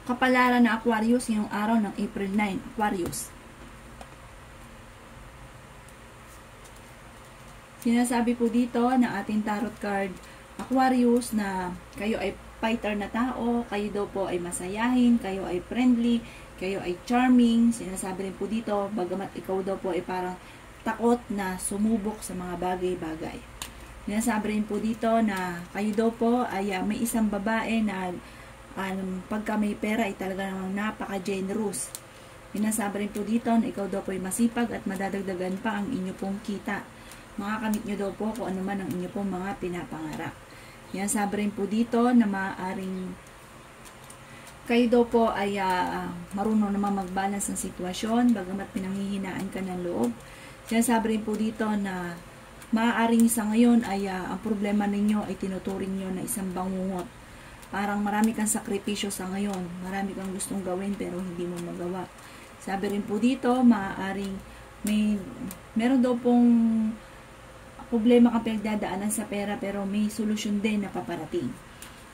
kapalaran na Aquarius ngayong araw ng April 9. Aquarius. Sinasabi po dito ng ating tarot card, Aquarius, na kayo ay fighter na tao, kayo daw po ay masayahin, kayo ay friendly, kayo ay charming. Sinasabi rin po dito, bagamat ikaw daw po ay parang takot na sumubok sa mga bagay-bagay. Sinasabi rin po dito na kayo daw po ay may isang babae na pagka may pera ay talaga namang napaka-generous. Sinasabi rin po dito na ikaw daw po ay masipag at madadagdagan pa ang inyo pong kita. Makakamit nyo daw po kung ano man ang inyo pong mga pinapangarap. Sinasabi rin po dito na maaaring kayo daw po ay marunong naman mag-balance ng sitwasyon, bagamat pinanghihinaan ka ng loob. Sinasabi rin po dito na maaaring sa ngayon ay ang problema ninyo ay tinuturing nyo na isang bangungot. Parang marami kang sakripisyo sa ngayon, marami kang gustong gawin pero hindi mo magawa. Sabi rin po dito, maaaring meron daw pong problema kang pinagdadaanan sa pera pero may solusyon din na paparating.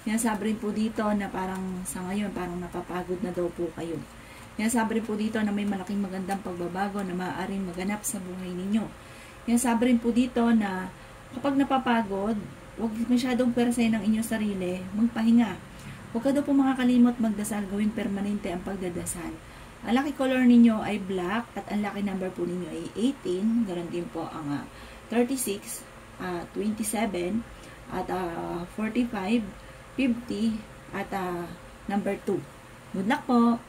Sinasabi rin po dito na parang sa ngayon parang napapagod na daw po kayo. Sinasabi rin po dito na may malaking magandang pagbabago na maaaring maganap sa buhay ninyo. Sinasabi rin po dito na kapag napapagod, huwag masyadong persayin ng inyong sarili, magpahinga. Huwag ka daw po makakalimot magdasal, gawing permanente ang pagdadasal. Ang lucky color ninyo ay black at ang lucky number po ninyo ay 18. Ganon din po ang 36, 27, at 45, 50, at number 2. Good luck po!